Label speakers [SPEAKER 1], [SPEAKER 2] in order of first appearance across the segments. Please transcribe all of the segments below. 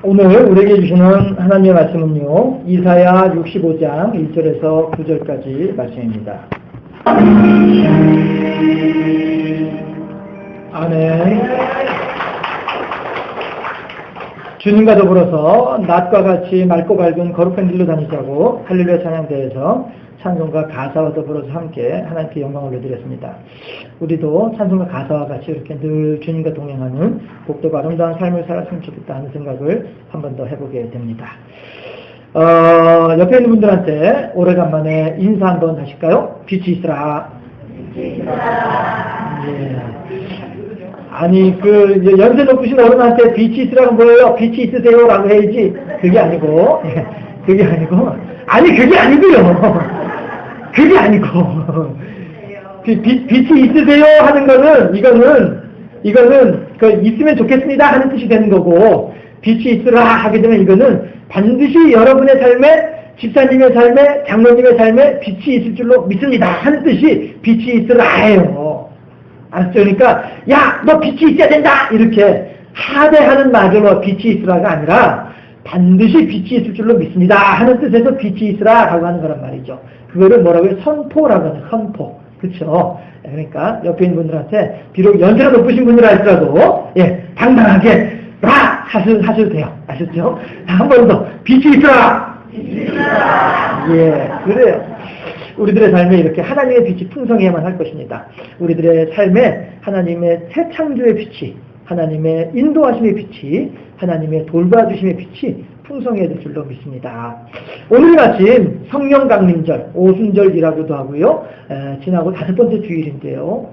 [SPEAKER 1] 오늘 우리에게 주시는 하나님의 말씀은요, 이사야 65장 1절에서 9절까지 말씀입니다. 아멘. 주님과 더불어서 낮과 같이 맑고 밝은 거룩한 길로 다니자고 할렐루야 찬양대에서 찬송과 가사와 더불어서 함께 하나님께 영광을 올려드렸습니다. 우리도 찬송과 가사와 같이 이렇게 늘 주님과 동행하는 복되고 아름다운 삶을 살았으면 좋겠다 하는 생각을 한 번 더 해보게 됩니다. 옆에 있는 분들한테 오래간만에 인사 한번 하실까요? 빛이 있으라. 빛이 있으라. 예. 아니, 연세 높으신 어른한테 빛이 있으라고 뭐예요? 빛이 있으세요? 라고 해야지. 그게 아니고, 그게 아니고, 그게 아니고요. 그게 아니고, 빛이 있으세요? 하는 거는, 이거는, 있으면 좋겠습니다 하는 뜻이 되는 거고, 빛이 있으라 하게 되면 이거는 반드시 여러분의 삶에, 집사님의 삶에, 장로님의 삶에 빛이 있을 줄로 믿습니다 하는 뜻이 빛이 있으라예요. 알았죠? 그러니까 야, 너 빛이 있어야 된다 이렇게 하대하는 말로 빛이 있으라가 아니라 반드시 빛이 있을 줄로 믿습니다 하는 뜻에서 빛이 있으라라고 하는 거란 말이죠. 그거를 뭐라고 해요? 선포라고 하는 선포. 그렇죠? 그러니까 옆에 있는 분들한테 비록 연세가 높으신 분이라 할지라도 당당하게 하셔도 돼요. 아셨죠? 한 번 더 빛이 있으라. 빛이 있으라. 그래요. 우리들의 삶에 이렇게 하나님의 빛이 풍성해야만 할 것입니다. 우리들의 삶에 하나님의 새 창조의 빛이, 하나님의 인도하심의 빛이, 하나님의 돌봐주심의 빛이 풍성해야 될 줄로 믿습니다. 오늘 마침 성령 강림절, 오순절이라고도 하고요. 지나고 5번째 주일인데요.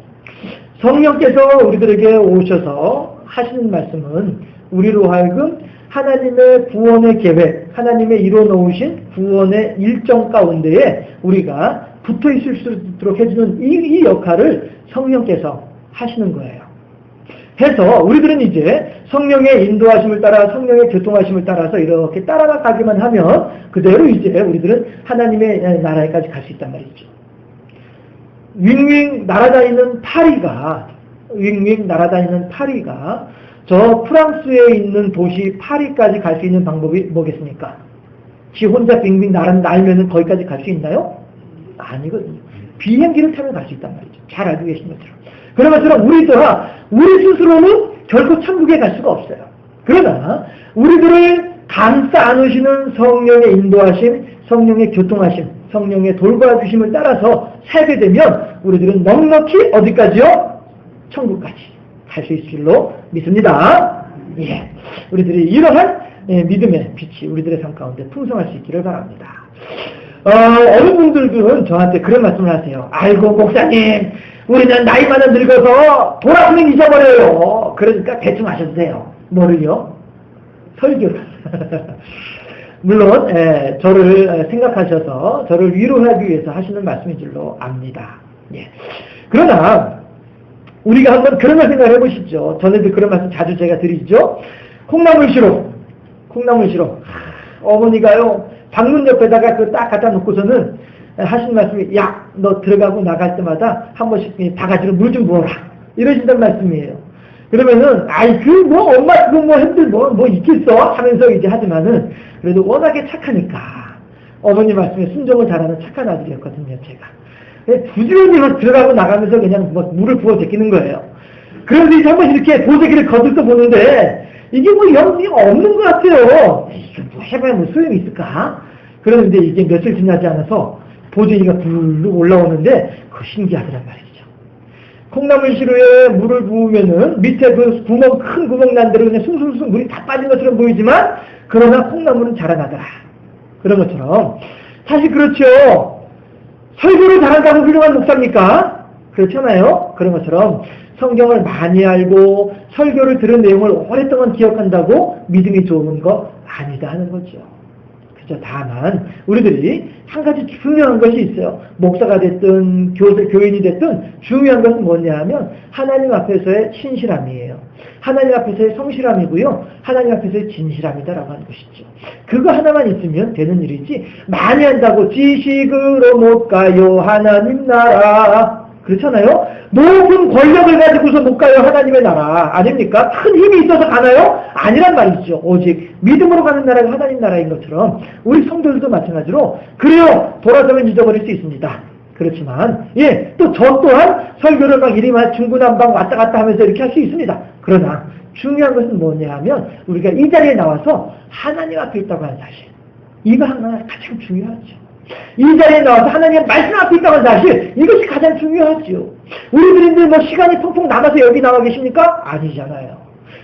[SPEAKER 1] 성령께서 우리들에게 오셔서 하시는 말씀은 우리로 하여금 하나님의 구원의 계획, 하나님의 이뤄놓으신 구원의 일정 가운데에 우리가 붙어 있을 수 있도록 해주는 이 역할을 성령께서 하시는 거예요. 해서 우리들은 이제 성령의 인도하심을 따라 성령의 교통하심을 따라서 이렇게 따라가기만 하면 그대로 이제 우리들은 하나님의 나라에까지 갈 수 있단 말이죠. 윙윙 날아다니는 파리가 저 프랑스에 있는 도시 파리까지 갈 수 있는 방법이 뭐겠습니까? 지 혼자 빙빙 날면은 거기까지 갈 수 있나요? 아니거든요. 비행기를 타면 갈 수 있단 말이죠. 잘 알고 계신 것처럼. 그런 것처럼 우리 스스로는 결코 천국에 갈 수가 없어요. 그러나 우리들을 감싸 안으시는 성령의 인도하심, 성령의 교통하심, 성령의 돌봐주심을 따라서 살게 되면 우리들은 넉넉히 어디까지요? 천국까지 갈 수 있을 줄로 믿습니다. 우리들이 이러한 믿음의 빛이 우리들의 삶 가운데 풍성할 수 있기를 바랍니다. 어느 분들은 저한테 그런 말씀을 하세요. 아이고 목사님, 우리는 나이만 늙어서 돌아서면 잊어버려요. 그러니까 대충 하셔도 돼요. 뭐를요? 설교를. 물론 저를 생각하셔서 저를 위로하기 위해서 하시는 말씀인 줄로 압니다. 그러나 우리가 한번 그런 걸 생각해 보시죠. 전에도 그런 말씀 자주 제가 드리죠. 콩나물시로. 어머니가요, 방문 옆에다가 딱 갖다 놓고서는 하신 말씀이, 야, 너 들어가고 나갈 때마다 한 번씩 바가지로 물 좀 부어라. 이러신단 말씀이에요. 그러면은, 엄마 그거 힘들 뭐 있겠어? 하면서 이제 하지만은, 그래도 워낙에 착하니까, 어머니 말씀에 순종을 잘하는 착한 아들이었거든요, 제가. 부지런히 들어가고 나가면서 그냥 물을 부어 제끼는 거예요. 그런데 이제 한번 이렇게 보재기를 거들떠 보는데 이게 영리가 없는 것 같아요. 이거 해봐야 소용이 있을까? 그런데 이게 며칠 지나지 않아서 보재기가 불룩 올라오는데 그거 신기하더란 말이죠. 콩나물 시루에 물을 부으면은 밑에 큰 구멍 난 대로 그냥 숭숭숭 물이 다 빠진 것처럼 보이지만 그러나 콩나물은 자라나더라. 그런 것처럼 사실 그렇죠. 설교를 잘한다고 훌륭한 목사입니까? 그렇잖아요. 그런 것처럼 성경을 많이 알고 설교를 들은 내용을 오랫동안 기억한다고 믿음이 좋은 거 아니다 하는 거죠. 그죠? 다만 우리들이 한 가지 중요한 것이 있어요. 목사가 됐든 교인이 됐든 중요한 것은 뭐냐 하면 하나님 앞에서의 신실함이에요. 하나님 앞에서의 성실함이고요. 하나님 앞에서의 진실함이다라고 하는 것이죠. 그거 하나만 있으면 되는 일이지 많이 한다고 지식으로 못 가요 하나님 나라 그렇잖아요? 높은 권력을 가지고서 못 가요, 하나님의 나라. 아닙니까? 큰 힘이 있어서 가나요? 아니란 말이죠. 오직 믿음으로 가는 나라가 하나님 나라인 것처럼 우리 성도들도 마찬가지로 그래요. 돌아서면 잊어버릴 수 있습니다. 그렇지만 또 저 또한 설교를 막 이리 중구난방 왔다 갔다 하면서 이렇게 할 수 있습니다. 그러나 중요한 것은 뭐냐 하면 우리가 이 자리에 나와서 하나님 앞에 있다고 하는 사실, 이거 하나 가장 중요하죠. 이 자리에 나와서 하나님의 말씀 앞에 있다고 하는 사실, 이것이 가장 중요하죠. 우리들인데 뭐 시간이 통통 남아서 여기 나와 계십니까? 아니잖아요.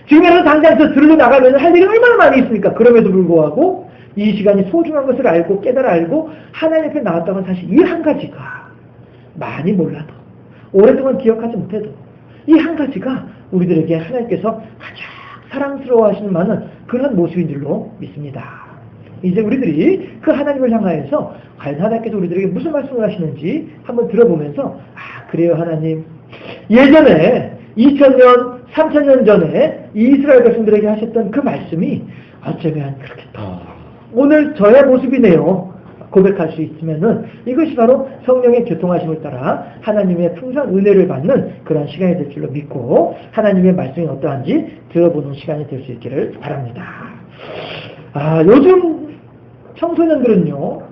[SPEAKER 1] 지금이라도 당장 저 들로 나가면 할 일이 얼마나 많이 있습니까? 그럼에도 불구하고 이 시간이 소중한 것을 알고 깨달아 알고 하나님 앞에 나왔다고 하는 사실, 이 한 가지가 많이 몰라도 오랫동안 기억하지 못해도 이 한 가지가 우리들에게 하나님께서 가장 사랑스러워 하시는 많은 그런 모습인 줄로 믿습니다. 이제 우리들이 그 하나님을 향하여서 과연 하나님께서 우리들에게 무슨 말씀을 하시는지 한번 들어보면서 그래요 하나님, 예전에 2000년 3000년 전에 이스라엘 백성들에게 하셨던 그 말씀이 어쩌면 그렇게 더 오늘 저의 모습이네요 고백할 수 있으면은 이것이 바로 성령의 교통하심을 따라 하나님의 풍성한 은혜를 받는 그런 시간이 될 줄로 믿고 하나님의 말씀이 어떠한지 들어보는 시간이 될 수 있기를 바랍니다. 요즘 청소년들은요,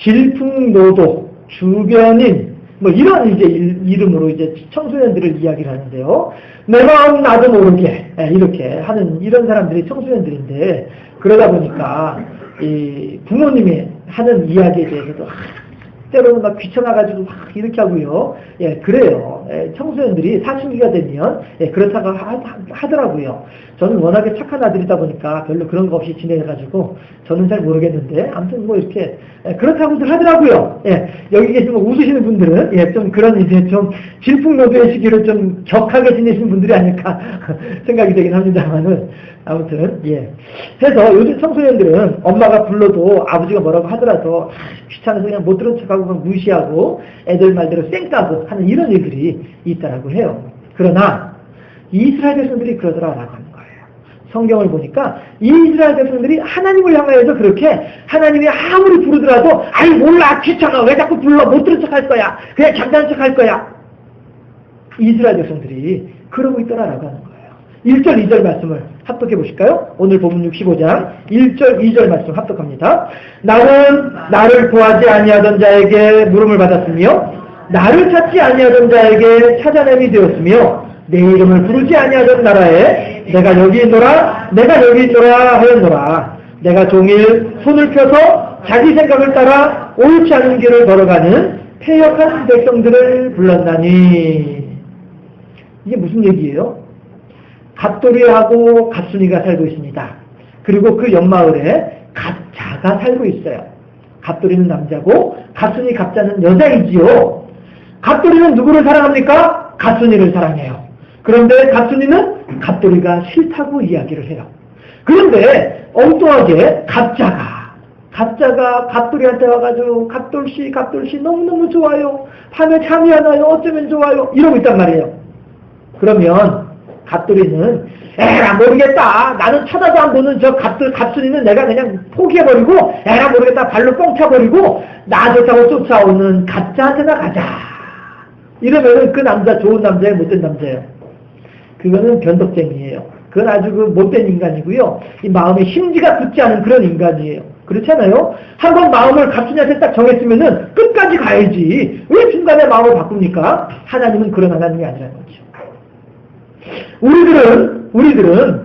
[SPEAKER 1] 질풍노도, 주변인, 뭐 이런 이제 이름으로 이제 청소년들을 이야기를 하는데요. 내 마음 나도 모르게 이렇게 하는 이런 사람들이 청소년들인데, 그러다 보니까 이 부모님이 하는 이야기에 대해서도 때로는 막 귀찮아가지고 막 이렇게 하고요. 그래요. 청소년들이 사춘기가 되면 그렇다고 하더라고요. 저는 워낙에 착한 아들이다 보니까 별로 그런 거 없이 지내가지고 저는 잘 모르겠는데 아무튼 뭐 이렇게 그렇다고들 하더라고요. 여기 계신 웃으시는 분들은 좀 그런 이제 좀 질풍노도의 시기를 좀 격하게 지내시는 분들이 아닐까 생각이 되긴 합니다만은 아무튼 해서 요즘 청소년들은 엄마가 불러도 아버지가 뭐라고 하더라도 귀찮아서 그냥 못 들은 척하고 그냥 무시하고 애들 말대로 쌩까고 하는 이런 일들이 있다라고 해요. 그러나 이스라엘 백성들이 그러더라라고 하는 거예요. 성경을 보니까 이스라엘 백성들이 하나님을 향하여서 그렇게 하나님이 아무리 부르더라도 아이 몰라 귀찮아 왜 자꾸 불러 못 들은 척 할 거야 그냥 잠자는 척 할 거야 이스라엘 백성들이 그러고 있더라라고 하는 거예요. 1절 2절 말씀을 합독해 보실까요? 오늘 본문 65장 1절 2절 말씀 합독합니다. 나는 나를 구하지 아니하던 자에게 물음을 받았으며 나를 찾지 아니하던 자에게 찾아냄이 되었으며 내 이름을 부르지 아니하던 나라에 내가 여기 있노라 내가 여기 있노라 하였노라. 내가 종일 손을 펴서 자기 생각을 따라 옳지 않은 길을 걸어가는 패역한 백성들을 불렀나니. 이게 무슨 얘기예요? 갑돌이하고 갑순이가 살고 있습니다. 그리고 그 옆마을에 갑자가 살고 있어요. 갑돌이는 남자고 갑순이 갑자는 여자이지요. 갑돌이는 누구를 사랑합니까? 갑순이를 사랑해요. 그런데 갑순이는 갑돌이가 싫다고 이야기를 해요. 그런데 엉뚱하게 갑자가 갑돌이한테 와가지고 갑돌씨 너무너무 좋아요. 밤에 잠이 안 와요. 어쩌면 좋아요. 이러고 있단 말이에요. 그러면 갑돌이는 에라 모르겠다. 나는 쳐다도 안 보는 저 갑순이는 내가 그냥 포기해버리고 에라 모르겠다. 발로 뻥 차버리고 나 좋다고 쫓아오는 가짜한테나 가자. 이러면은 그 남자 좋은 남자예요? 못된 남자예요? 그거는 변덕쟁이에요. 그건 아주 그 못된 인간이고요. 이 마음에 심지가 굳지 않은 그런 인간이에요. 그렇잖아요? 한번 마음을 갑순이한테 딱 정했으면은 끝까지 가야지. 왜 중간에 마음을 바꿉니까? 하나님은 그런 하나님이 아니라는 거죠. 우리들은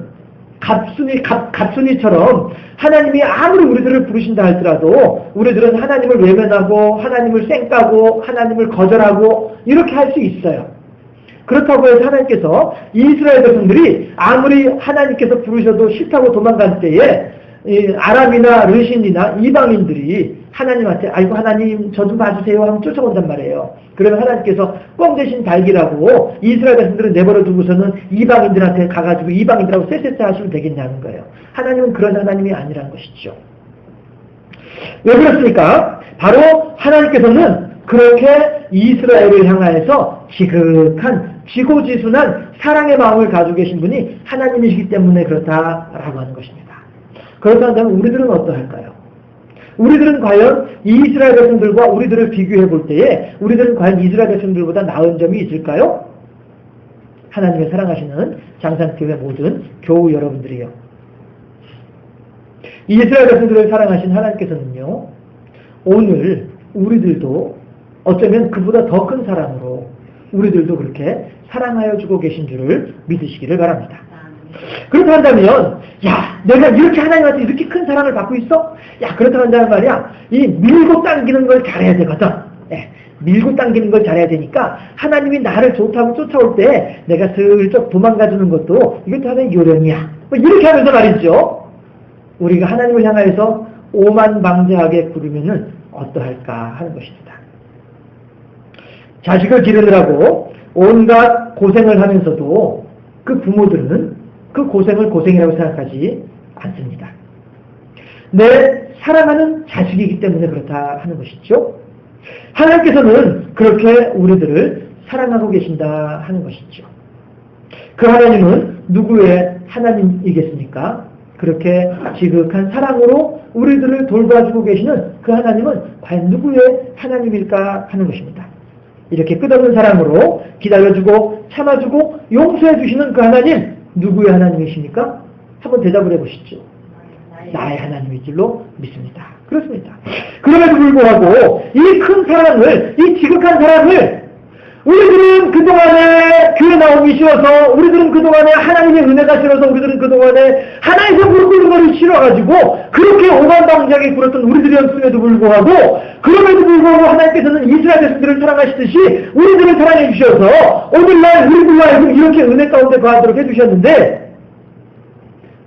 [SPEAKER 1] 갑순이처럼 하나님이 아무리 우리들을 부르신다 할지라도 우리들은 하나님을 외면하고 하나님을 쌩까고 하나님을 거절하고 이렇게 할 수 있어요. 그렇다고 해서 하나님께서 이스라엘 백성들이 아무리 하나님께서 부르셔도 싫다고 도망갈 때에 아람이나 르신이나 이방인들이 하나님한테 아이고 하나님 저 좀 봐주세요 하면 쫓아온단 말이에요. 그러면 하나님께서 꽝 대신 달기라고 이스라엘 백성들을 내버려 두고서는 이방인들한테 가가지고 이방인들하고 쎄쎄쎄 하시면 되겠냐는 거예요. 하나님은 그런 하나님이 아니라는 것이죠. 왜 그렇습니까? 바로 하나님께서는 그렇게 이스라엘을 향하여서 지극한 지고지순한 사랑의 마음을 가지고 계신 분이 하나님이시기 때문에 그렇다라고 하는 것입니다. 그렇다면 우리들은 어떠할까요? 우리들은 과연 이 이스라엘 백성들과 우리들을 비교해 볼 때에 우리들은 과연 이스라엘 백성들보다 나은 점이 있을까요? 하나님의 사랑하시는 장산교회 모든 교우 여러분들이요. 이 이스라엘 백성들을 사랑하신 하나님께서는요, 오늘 우리들도 어쩌면 그보다 더 큰 사랑으로 우리들도 그렇게 사랑하여 주고 계신 줄을 믿으시기를 바랍니다. 그렇다 한다면, 야, 내가 이렇게 하나님한테 이렇게 큰 사랑을 받고 있어? 야, 그렇다 한다면 말이야, 이 밀고 당기는 걸 잘해야 되거든. 예, 밀고 당기는 걸 잘해야 되니까 하나님이 나를 좋다고 쫓아올 때 내가 슬쩍 도망가주는 것도 이것도 하나의 요령이야. 뭐 이렇게 하면서 말이죠. 우리가 하나님을 향하여서 오만방자하게 구르면은 어떠할까 하는 것입니다. 자식을 기르느라고 온갖 고생을 하면서도 그 부모들은 그 고생을 고생이라고 생각하지 않습니다. 내 사랑하는 자식이기 때문에 그렇다 하는 것이죠. 하나님께서는 그렇게 우리들을 사랑하고 계신다 하는 것이죠. 그 하나님은 누구의 하나님이겠습니까? 그렇게 지극한 사랑으로 우리들을 돌봐주고 계시는 그 하나님은 과연 누구의 하나님일까 하는 것입니다. 이렇게 끝없는 사랑으로 기다려주고 참아주고 용서해주시는 그 하나님, 누구의 하나님이십니까? 한번 대답을 해보시죠. 나의 하나님일 줄로 믿습니다. 그렇습니다. 그럼에도 불구하고 이 큰 사랑을, 이 지극한 사랑을 우리들은 그동안에 교회 나오기 싫어서, 우리들은 그동안에 하나님의 은혜가 싫어서, 우리들은 그동안에 하나님의 무릎 꿇는 것을 싫어가지고 그렇게 오만방자하게 굴었던 우리들이었음에도 불구하고, 그럼에도 불구하고 하나님께서는 이스라엘 백성들을 사랑하시듯이 우리들을 사랑해 주셔서 오늘날 우리들과 하여금 이렇게 은혜 가운데 거하도록 해주셨는데,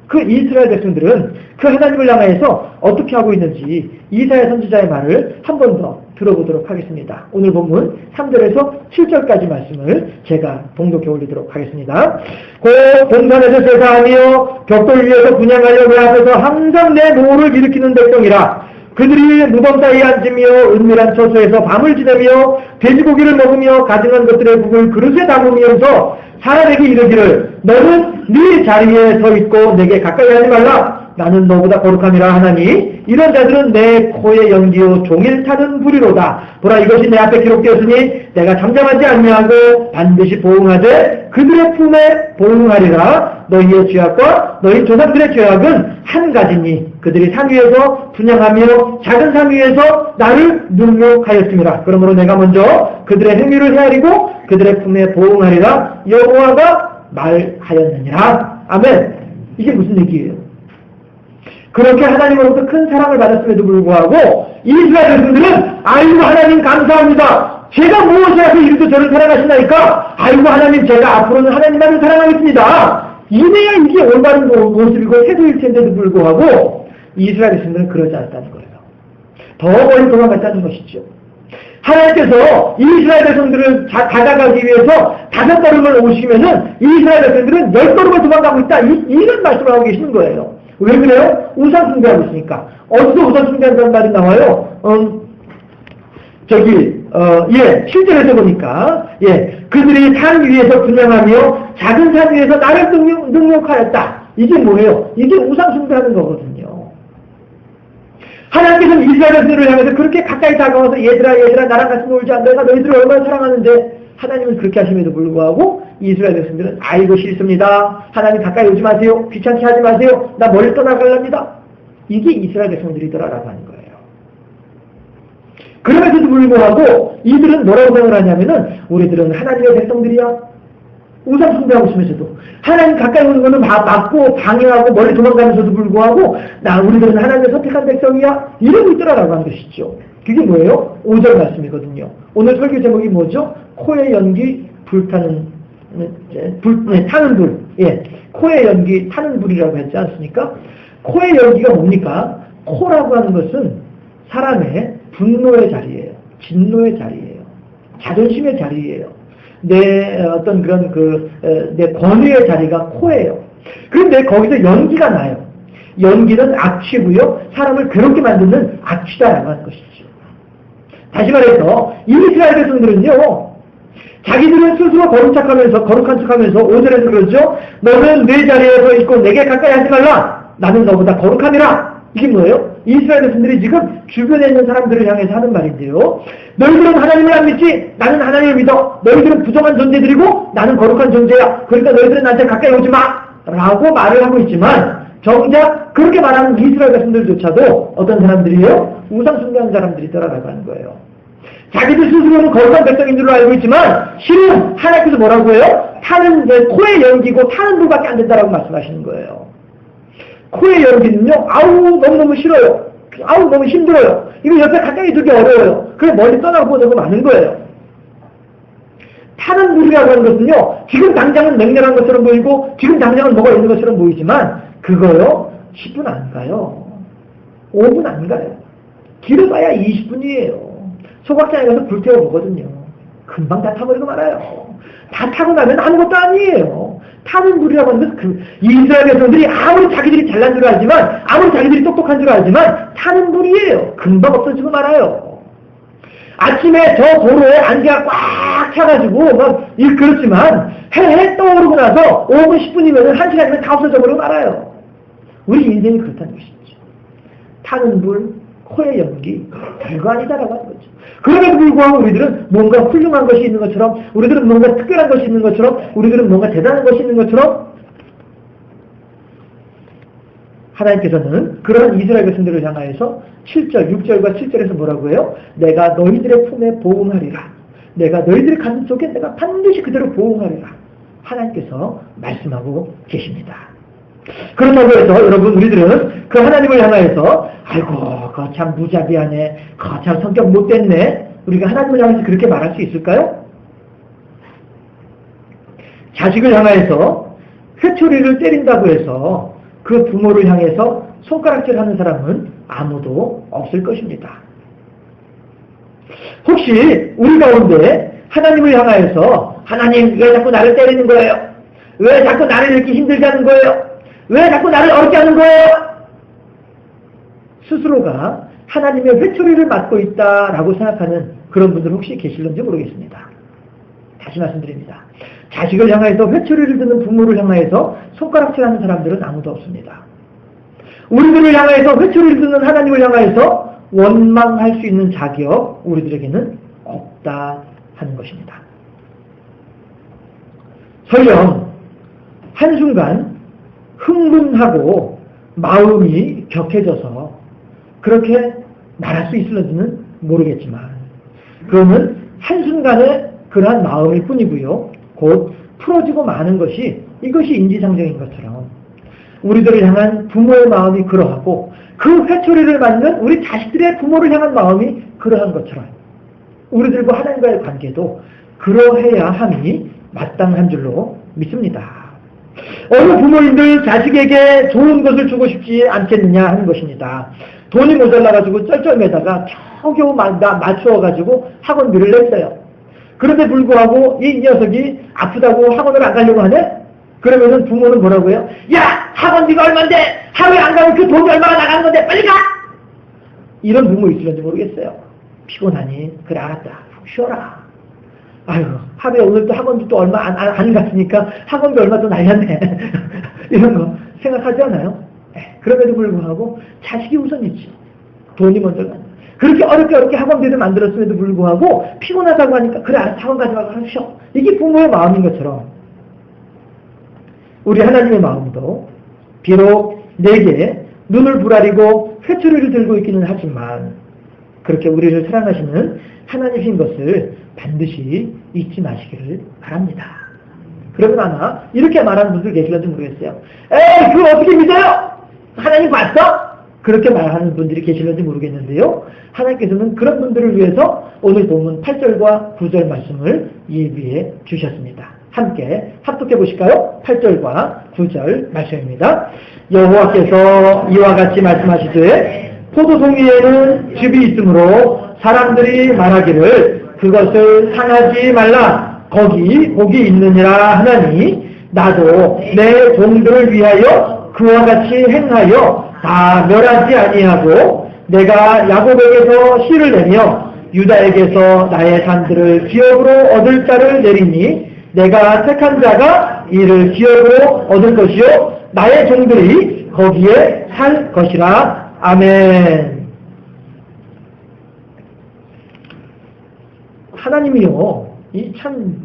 [SPEAKER 1] 그 이스라엘 백성들은 그 하나님을 향해서 어떻게 하고 있는지 이사야 선지자의 말을 한 번 더 들어보도록 하겠습니다. 오늘 본문 3절에서 7절까지 말씀을 제가 봉독해 올리도록 하겠습니다. 곧 동산에서 제사하며 벽돌 위에서 분향하려 내 앞에서 항상 내 노를 일으키는 백성이라. 그들이 무덤 사이에 앉으며 은밀한 처소에서 밤을 지내며 돼지고기를 먹으며 가증한 것들의 국을 그릇에 담으면서 사람에게 이르기를 너는 네 자리에 서 있고 내게 가까이 하지 말라. 나는 너보다 거룩함이라 하나니 이런 자들은 내 코에 연기요 종일 타는 불이로다. 보라, 이것이 내 앞에 기록되었으니 내가 잠잠하지 아니하고 반드시 보응하되 그들의 품에 보응하리라. 너희의 죄악과 너희 조상들의 죄악은 한 가지니 그들이 산 위에서 분향하며 작은 산 위에서 나를 능욕하였음이라. 그러므로 내가 먼저 그들의 행위를 헤아리고 그들의 품에 보응하리라. 여호와가 말하였느니라. 아멘. 이게 무슨 얘기예요? 그렇게 하나님으로부터 큰 사랑을 받았음에도 불구하고 이스라엘 백성들은 아이고 하나님 감사합니다. 제가 무엇을 해서 이리도 저를 사랑하시나이까? 아이고 하나님, 제가 앞으로는 하나님만을 사랑하겠습니다. 이래야 이게 올바른 모습이고 태도일 텐데도 불구하고 이스라엘 백성들은 그러지 않았다는 거예요. 더 멀리 도망갔다는 것이죠. 하나님께서 이스라엘 백성들을 다가가기 위해서 5걸음을 오시면은 이스라엘 백성들은 10걸음을 도망가고 있다. 이런 말씀을 하고 계시는 거예요. 왜 그래요? 우상 숭배하고 있으니까. 어디서 우상 숭배한다는 말이 나와요? 7절에서 보니까, 그들이 산 위에서 분향하며 작은 산 위에서 나를 능욕하였다. 이게 뭐예요? 이게 우상 숭배하는 거거든요. 하나님께서는 이스라엘 백성들을 향해서 그렇게 가까이 다가와서 얘들아 나랑 같이 놀자. 내가 너희들을 얼마나 사랑하는데, 하나님은 그렇게 하심에도 불구하고 이스라엘 백성들은 아이고 싫습니다. 하나님 가까이 오지 마세요. 귀찮게 하지 마세요. 나 멀리 떠나갈랍니다. 이게 이스라엘 백성들이더라라고 하는 거예요. 그럼에도 불구하고 이들은 뭐라고 생각을 하냐면은 우리들은 하나님의 백성들이야. 우상 숭배하고 있으면서도 하나님 가까이 오는 거는 막고 방해하고 멀리 도망가면서도 불구하고 우리들은 하나님의 선택한 백성이야. 이러고 있더라라고 하는 것이죠. 그게 뭐예요? 5절 말씀이거든요. 오늘 설교 제목이 뭐죠? 코의 연기 타는 불. 코의 연기 타는 불이라고 했지 않습니까? 코의 연기가 뭡니까? 코라고 하는 것은 사람의 분노의 자리예요. 진노의 자리예요. 자존심의 자리예요. 내 어떤 그런 내 권위의 자리가 코예요. 그런데 거기서 연기가 나요. 연기는 악취고요. 사람을 괴롭게 만드는 악취다라고 하는 것이죠. 다시 말해서 이스라엘 백성들은요, 자기들은 스스로 거룩한 척하면서 5절에서 그러죠. 너는 내 자리에 서 있고 내게 가까이 하지 말라. 나는 너보다 거룩함이라. 이게 뭐예요? 이스라엘 백성들이 지금 주변에 있는 사람들을 향해서 하는 말인데요. 너희들은 하나님을 안 믿지? 나는 하나님을 믿어. 너희들은 부정한 존재들이고 나는 거룩한 존재야. 그러니까 너희들은 나한테 가까이 오지 마! 라고 말을 하고 있지만 정작 그렇게 말하는 이스라엘 백성들조차도 어떤 사람들이에요? 우상 숭배하는 사람들이더라라고 하는 거예요. 자기들 스스로는 거룩한 백성인 줄로 알고 있지만 실은 하나님께서 뭐라고 해요? 타는 코의 연기고 타는 불밖에 안 된다라고 말씀하시는 거예요. 코의 연기는요, 아우 너무너무 싫어요. 아우 너무 힘들어요. 이거 옆에 가까이 두기 어려워요. 그래 멀리 떠나보내고 마는 거예요. 타는 불이라고 하는 것은요, 지금 당장은 맹렬한 것처럼 보이고 지금 당장은 뭐가 있는 것처럼 보이지만 그거요 10분 안 가요. 5분 안 가요. 길어봐야 20분이에요. 소각장에 가서 불태워보거든요. 금방 다 타버리고 말아요. 다 타고 나면 아무것도 아니에요. 타는 불이라고 하는 것은 이스라엘 백성들이 아무리 자기들이 잘난 줄 알지만 아무리 자기들이 똑똑한 줄 알지만 타는 불이에요. 금방 없어지고 말아요. 아침에 저 도로에 안개가 꽉 차가지고 막 그렇지만 해 떠오르고 나서 5분 10분이면 1시간이면 다 없어져 버리고 말아요. 우리 인생이 그렇다는 것이죠. 타는 불, 코의 연기, 별거 아니다라고 하는 거죠. 그럼에도 불구하고 우리들은 뭔가 훌륭한 것이 있는 것처럼, 우리들은 뭔가 특별한 것이 있는 것처럼, 우리들은 뭔가 대단한 것이 있는 것처럼 하나님께서는 그러한 이스라엘 백성들을 향하여서 7절, 6절과 7절에서 뭐라고 해요? 내가 너희들의 품에 보응하리라. 내가 너희들의 가슴 속에 내가 반드시 그대로 보응하리라. 하나님께서 말씀하고 계십니다. 그렇다고 해서 여러분 우리들은 그 하나님을 향하여서 아이고 거참 무자비하네, 거참 성격 못됐네, 우리가 하나님을 향해서 그렇게 말할 수 있을까요? 자식을 향하여서 회초리를 때린다고 해서 그 부모를 향해서 손가락질하는 사람은 아무도 없을 것입니다. 혹시 우리 가운데 하나님을 향하여서 하나님 왜 자꾸 나를 때리는 거예요? 왜 자꾸 나를 이렇게 힘들게 하는 거예요? 왜 자꾸 나를 어렵게 하는 거예요? 스스로가 하나님의 회초리를 맞고 있다라고 생각하는 그런 분들 혹시 계실런지 모르겠습니다. 다시 말씀드립니다. 자식을 향해서 회초리를 드는 부모를 향해서 손가락질하는 사람들은 아무도 없습니다. 우리들을 향해서 회초리를 드는 하나님을 향해서 원망할 수 있는 자격 우리들에게는 없다 하는 것입니다. 설령 한순간 흥분하고 마음이 격해져서 그렇게 말할 수 있을지는 모르겠지만 그거는 한순간의 그러한 마음일 뿐이고요. 곧 풀어지고 마는 것이 이것이 인지상정인 것처럼 우리들을 향한 부모의 마음이 그러하고 그 회초리를 맞는 우리 자식들의 부모를 향한 마음이 그러한 것처럼 우리들과 하나님과의 관계도 그러해야 함이 마땅한 줄로 믿습니다. 어느 부모님들 자식에게 좋은 것을 주고 싶지 않겠느냐 하는 것입니다. 돈이 모자라가지고 쩔쩔매다가 겨우겨우 맞추어가지고 학원비를 냈어요. 그런데 불구하고 이 녀석이 아프다고 학원을 안 가려고 하네? 그러면은 부모는 뭐라고 해요? 야! 학원비가 얼만데! 하루에 안 가면 그 돈이 얼마나 나가는 건데 빨리 가! 이런 부모 있을지 모르겠어요. 피곤하니? 그래 알았다. 푹 쉬어라. 아유, 하루에 오늘 또 학원비 또 얼마 안 갔으니까 학원비 얼마 더 날렸네. 이런 거 생각하지 않아요? 그럼에도 불구하고 자식이 우선이지. 돈이 먼저 간다. 그렇게 어렵게 학원비를 만들었음에도 불구하고 피곤하다고 하니까 그래 알았어 학원 가지 말고 쉬어. 이게 부모의 마음인 것처럼 우리 하나님의 마음도 비록 내게 눈을 부라리고 회초리를 들고 있기는 하지만 그렇게 우리를 사랑하시는 하나님이신 것을 반드시 잊지 마시기를 바랍니다. 그러면 아마 이렇게 말하는 분들 계실지 모르겠어요. 에이 그거 어떻게 믿어요? 하나님 봤어? 그렇게 말하는 분들이 계실지 모르겠는데요. 하나님께서는 그런 분들을 위해서 오늘 본문 8절과 9절 말씀을 예비해 주셨습니다. 함께 합독해 보실까요? 8절과 9절 말씀입니다. 여호와께서 이와 같이 말씀하시되 포도송 위에는 즙이 있으므로 사람들이 말하기를 그것을 상하지 말라 거기 복이 있느니라 하나니 나도 내 종들을 위하여 그와 같이 행하여 다 멸하지 아니하고 내가 야곱에게서 씨를 내며 유다에게서 나의 산들을 기업으로 얻을 자를 내리니 내가 택한 자가 이를 기업으로 얻을 것이요 나의 종들이 거기에 살 것이라 아멘. 하나님이요, 이 참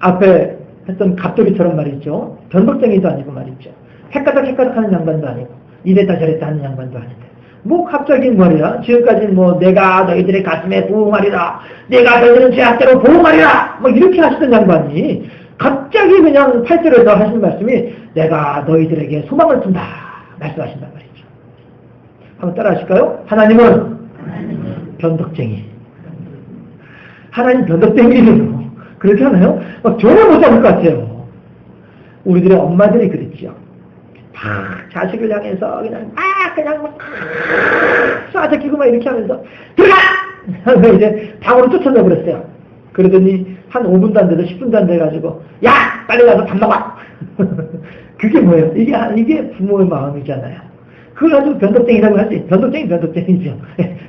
[SPEAKER 1] 앞에 했던 갑돌이처럼 말이죠. 변덕쟁이도 아니고 말이죠. 헷가닥 하는 양반도 아니고 이랬다 저랬다 하는 양반도 아닌데 뭐 갑자기 말이야. 지금까지 뭐 내가 너희들의 가슴에 보응하리라, 내가 너희들은 죄악대로 보응하리라, 뭐 이렇게 하시던 양반이 갑자기 그냥 8절에서 하시는 말씀이 내가 너희들에게 소망을 둔다 말씀하신단 말이죠. 한번 따라 하실까요? 하나님은 변덕쟁이. 하나님 변덕쟁이로 그렇게 하나요? 전혀 못 잡을 것 같아요. 우리들의 엄마들이 그랬죠. 자식을 향해서 그냥 막 쏴대끼고 막 이렇게 하면서 들어가! 하면서 이제 방으로 쫓아내 버렸어요. 그러더니 한 5분도 안 돼서 10분도 안 돼가지고 야! 빨리 가서 밥 먹어! 그게 뭐예요? 이게 부모의 마음이잖아요. 그걸 가지고 변덕쟁이라고 할 수 있어요. 변덕쟁이죠.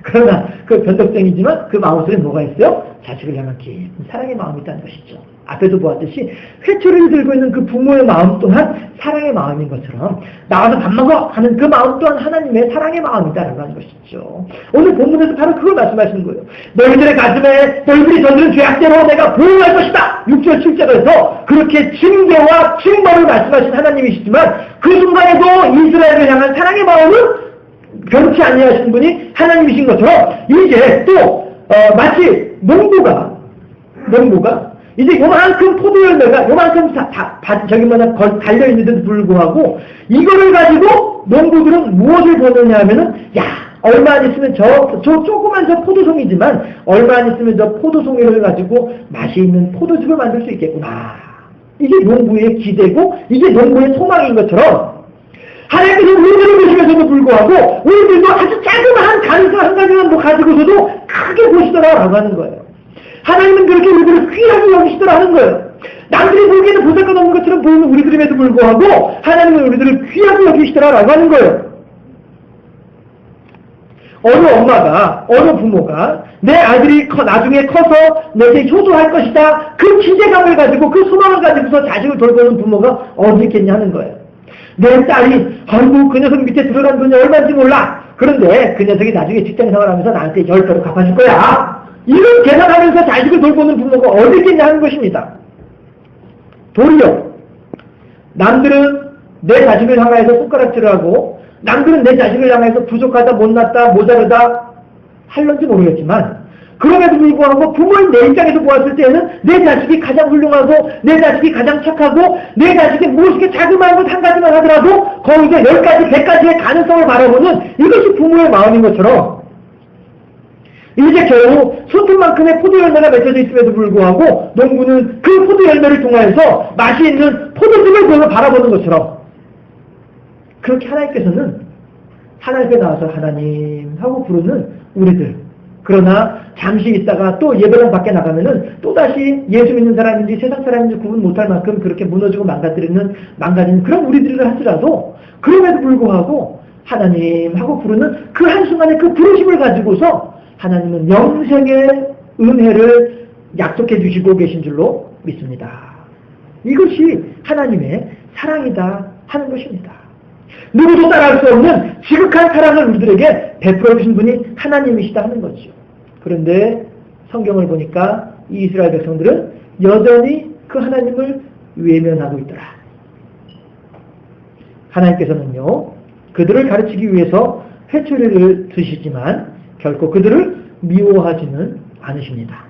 [SPEAKER 1] 그러나 그 변덕쟁이지만 그 마음속에 뭐가 있어요? 자식을 향한 깊은 사랑의 마음이 있다는 것이죠. 앞에도 보았듯이 회초리를 들고 있는 그 부모의 마음 또한 사랑의 마음인 것처럼 나와서 밥 먹어 하는 그 마음 또한 하나님의 사랑의 마음이다라고 하는 것이죠. 오늘 본문에서 바로 그걸 말씀하시는 거예요. 너희들의 가슴에 너희들이 저지른 죄악대로 내가 보응할 것이다. 6절 7절에서 그렇게 징계와 징벌을 말씀하신 하나님이시지만 그 순간에도 이스라엘을 향한 사랑의 마음은 변치 아니하신 분이 하나님이신 것처럼 이제 또 마치 농부가 이제 요만큼 포도 열매가 요만큼 달려있는데도 불구하고 이거를 가지고 농부들은 무엇을 보느냐 하면은 얼마 안 있으면 저 조그만 저 포도송이지만 얼마 안 있으면 저 포도송이를 가지고 맛이 있는 포도즙을 만들 수 있겠구나. 이게 농부의 기대고 이게 농부의 소망인 것처럼 하나님께서 우리들을 보시면서도 불구하고 우리들도 아주 자그마한 단서 한 가지만 뭐 가지고서도 크게 보시더라라고 하는 거예요. 하나님은 그렇게 우리들을 귀하게 여기시더라 하는 거예요. 남들이 보기에는 보잘것없는 것처럼 보이는 우리들임에도 불구하고 하나님은 우리들을 귀하게 여기시더라라고 하는 거예요. 어느 엄마가, 어느 부모가 내 아들이 나중에 커서 내게 효도할 것이다. 그 기대감을 가지고 그 소망을 가지고서 자식을 돌보는 부모가 어디 있겠냐 하는 거예요. 내 딸이 아이고 그 녀석 밑에 들어간 돈이 얼마인지 몰라. 그런데 그 녀석이 나중에 직장 생활하면서 나한테 10배로 갚아줄 거야. 이런 계산하면서 자식을 돌보는 부모가 어디 있겠냐 하는 것입니다. 도리어 남들은 내 자식을 향해서 손가락질을 하고 남들은 내 자식을 향해서 부족하다, 못났다, 모자르다 할런지 모르겠지만 그럼에도 불구하고 부모인 내 입장에서 보았을 때는 내 자식이 가장 훌륭하고 내 자식이 가장 착하고 내 자식이 무엇이 자그마한 것 한 가지만 하더라도 거기서 10가지, 100가지의 가능성을 바라보는 이것이 부모의 마음인 것처럼 이제 겨우 손톱만큼의 포도 열매가 맺혀져 있음에도 불구하고 농부는 그 포도 열매를 통하여서 맛이 있는 포도즙을 바라보는 것처럼 그렇게 하나님께서는 하나님께 나와서 하나님 하고 부르는 우리들 그러나 잠시 있다가 또 예배당 밖에 나가면은 또다시 예수 믿는 사람인지 세상 사람인지 구분 못할 만큼 그렇게 무너지고 망가지는 그런 우리들을 하더라도 그럼에도 불구하고 하나님 하고 부르는 그 한순간의 그 부르심을 가지고서 하나님은 영생의 은혜를 약속해 주시고 계신 줄로 믿습니다. 이것이 하나님의 사랑이다 하는 것입니다. 누구도 따라할 수 없는 지극한 사랑을 우리들에게 베풀어 주신 분이 하나님이시다 하는 거죠. 그런데 성경을 보니까 이 이스라엘 백성들은 여전히 그 하나님을 외면하고 있더라. 하나님께서는요, 그들을 가르치기 위해서 회초리를 드시지만 결코 그들을 미워하지는 않으십니다.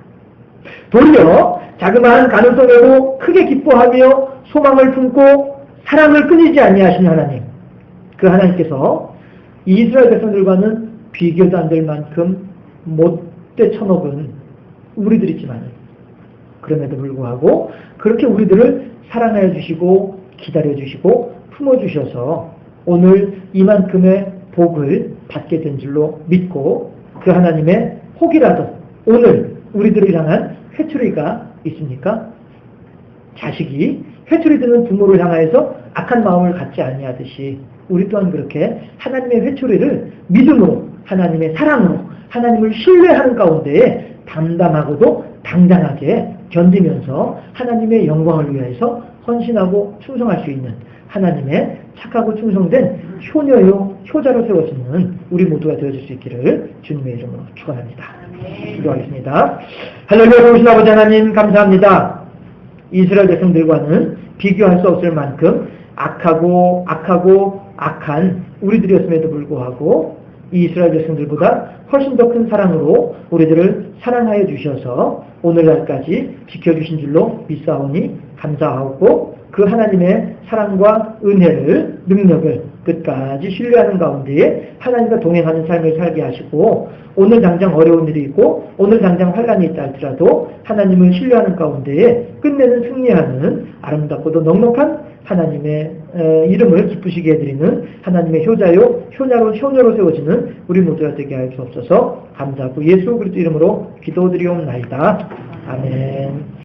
[SPEAKER 1] 도리어 자그마한 가능성에도 크게 기뻐하며 소망을 품고 사랑을 끊이지 아니하신 하나님, 그 하나님께서 이스라엘 백성들과는 비교도 안 될 만큼 못돼 처먹은 우리들이지만 그럼에도 불구하고 그렇게 우리들을 사랑하여 주시고 기다려 주시고 품어 주셔서 오늘 이만큼의 복을 받게 된 줄로 믿고 그 하나님의 혹이라도 오늘 우리들을 향한 회초리가 있습니까? 자식이 회초리 드는 부모를 향하여서 악한 마음을 갖지 아니하듯이 우리 또한 그렇게 하나님의 회초리를 믿음으로 하나님의 사랑으로 하나님을 신뢰하는 가운데에 담담하고도 당당하게 견디면서 하나님의 영광을 위해서 헌신하고 충성할 수 있는 하나님의 착하고 충성된 효녀요 효자로 세워지는 우리 모두가 되어질 수 있기를 주님의 이름으로 축원합니다. 기도하겠습니다. 할렐루야. 좋으신 아버지 하나님 감사합니다. 이스라엘 백성들과는 비교할 수 없을 만큼 악하고 악한 우리들이었음에도 불구하고 이 이스라엘 백성들보다 훨씬 더 큰 사랑으로 우리들을 사랑하여 주셔서 오늘날까지 지켜주신 줄로 믿사오니 감사하고 그 하나님의 사랑과 은혜를 능력을 끝까지 신뢰하는 가운데에 하나님과 동행하는 삶을 살게 하시고 오늘 당장 어려운 일이 있고 오늘 당장 환난이 있다 할지라도 하나님을 신뢰하는 가운데에 끝내는 승리하는 아름답고도 넉넉한 하나님의 이름을 기쁘시게 해드리는 하나님의 효녀로 세워지는 우리 모두가 되게 하여 주옵소서. 감사하고 예수 그리스도 이름으로 기도드리옵나이다. 아멘.